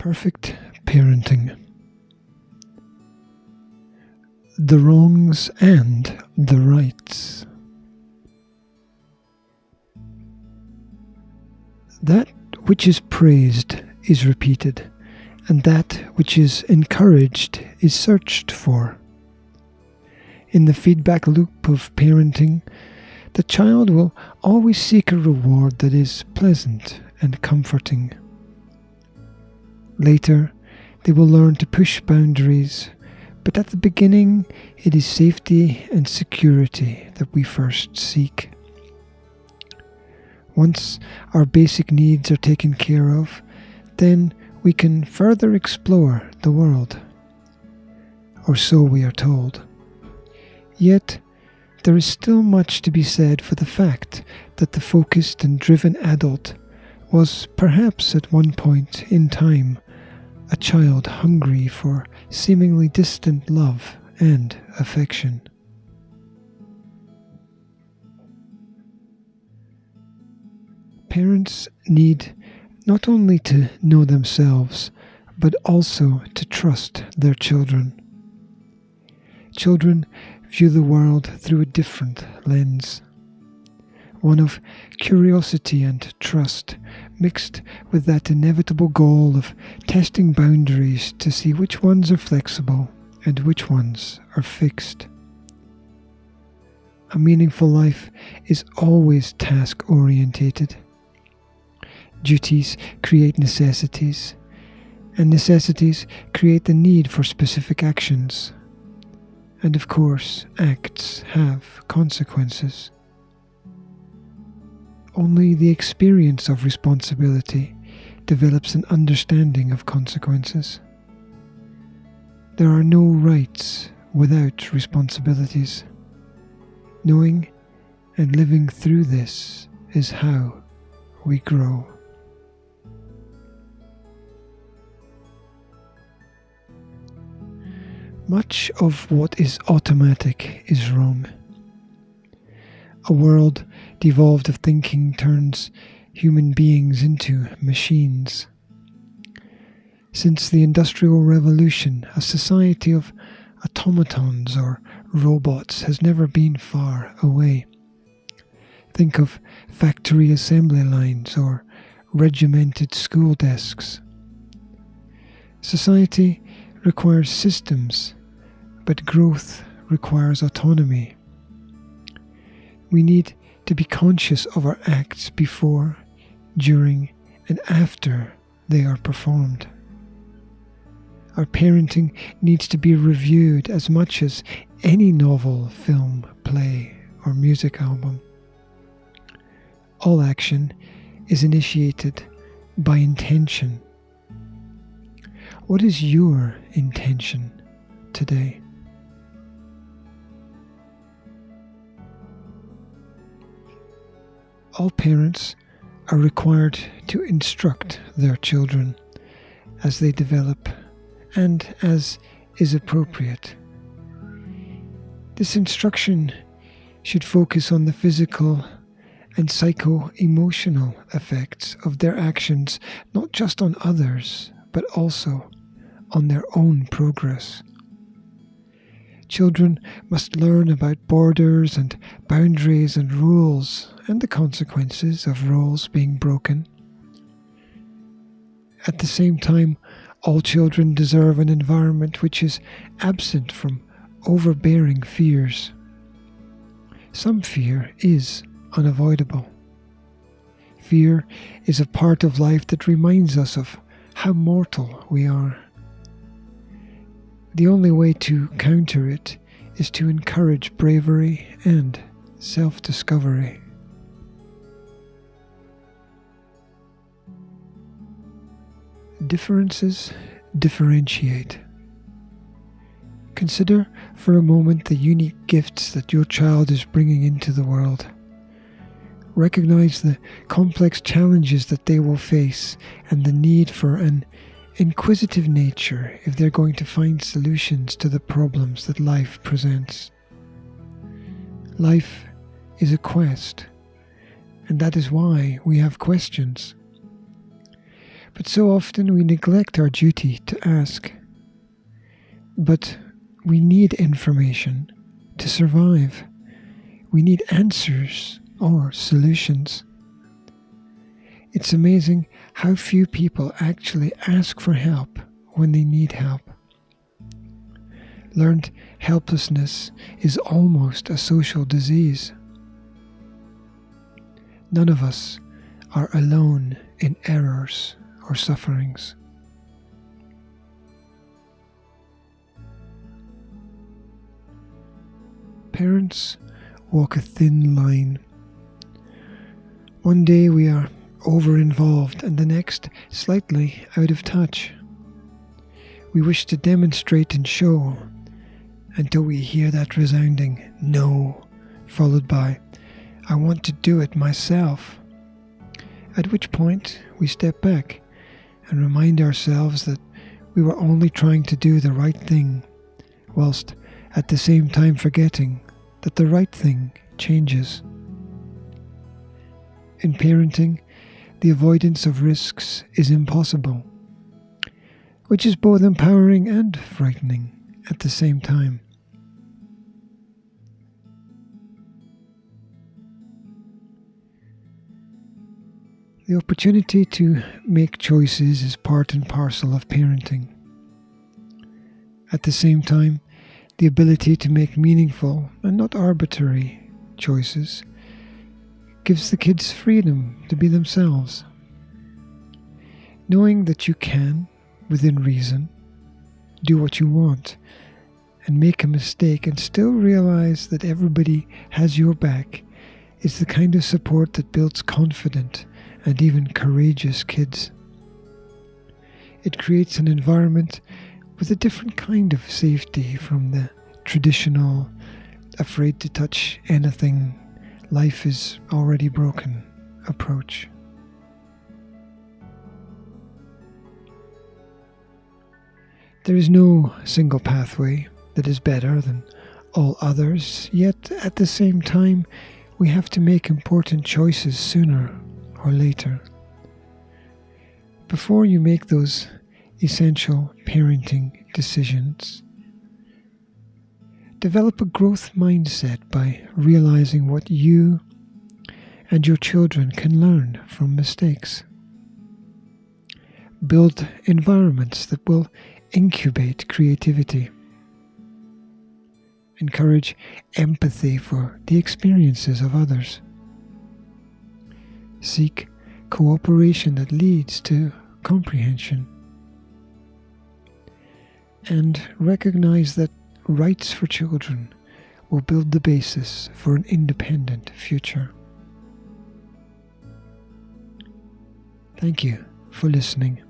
Perfect parenting. The wrongs and the rights. That which is praised is repeated, and that which is encouraged is searched for. In the feedback loop of parenting, the child will always seek a reward that is pleasant and comforting. Later, they will learn to push boundaries, but at the beginning, it is safety and security that we first seek. Once our basic needs are taken care of, then we can further explore the world. Or so we are told. Yet, there is still much to be said for the fact that the focused and driven adult was perhaps at one point in time a child hungry for seemingly distant love and affection. Parents need not only to know themselves, but also to trust their children. Children view the world through a different lens, one of curiosity and trust, mixed with that inevitable goal of testing boundaries to see which ones are flexible and which ones are fixed. A meaningful life is always task-orientated. Duties create necessities, and necessities create the need for specific actions. And of course, acts have consequences. Only the experience of responsibility develops an understanding of consequences. There are no rights without responsibilities. Knowing and living through this is how we grow. Much of what is automatic is wrong. A world devolved of thinking turns human beings into machines. Since the Industrial Revolution, a society of automatons or robots has never been far away. Think of factory assembly lines or regimented school desks. Society requires systems, but growth requires autonomy. We need to be conscious of our acts before, during, and after they are performed. Our parenting needs to be reviewed as much as any novel, film, play, or music album. All action is initiated by intention. What is your intention today? All parents are required to instruct their children as they develop and as is appropriate. This instruction should focus on the physical and psycho-emotional effects of their actions, not just on others, but also on their own progress. Children must learn about borders and boundaries and rules and the consequences of rules being broken. At the same time, all children deserve an environment which is absent from overbearing fears. Some fear is unavoidable. Fear is a part of life that reminds us of how mortal we are. The only way to counter it is to encourage bravery and self-discovery. Differences differentiate. Consider for a moment the unique gifts that your child is bringing into the world. Recognize the complex challenges that they will face and the need for an inquisitive nature if they're going to find solutions to the problems that life presents. Life is a quest, and that is why we have questions. But so often we neglect our duty to ask. But we need information to survive. We need answers or solutions. It's amazing how few people actually ask for help when they need help. Learned helplessness is almost a social disease. None of us are alone in errors or sufferings. Parents walk a thin line. One day we are over-involved and the next slightly out of touch. We wish to demonstrate and show until we hear that resounding no, followed by, I want to do it myself. At which point we step back and remind ourselves that we were only trying to do the right thing, whilst at the same time forgetting that the right thing changes. In parenting, the avoidance of risks is impossible, which is both empowering and frightening at the same time. The opportunity to make choices is part and parcel of parenting. At the same time, the ability to make meaningful and not arbitrary choices gives the kids freedom to be themselves. Knowing that you can, within reason, do what you want and make a mistake and still realize that everybody has your back is the kind of support that builds confident and even courageous kids. It creates an environment with a different kind of safety from the traditional, afraid to touch anything, life is already broken approach. There is no single pathway that is better than all others, yet at the same time we have to make important choices sooner or later. Before you make those essential parenting decisions, develop a growth mindset by realizing what you and your children can learn from mistakes. Build environments that will incubate creativity. Encourage empathy for the experiences of others. Seek cooperation that leads to comprehension. And recognize that rights for children will build the basis for an independent future. Thank you for listening.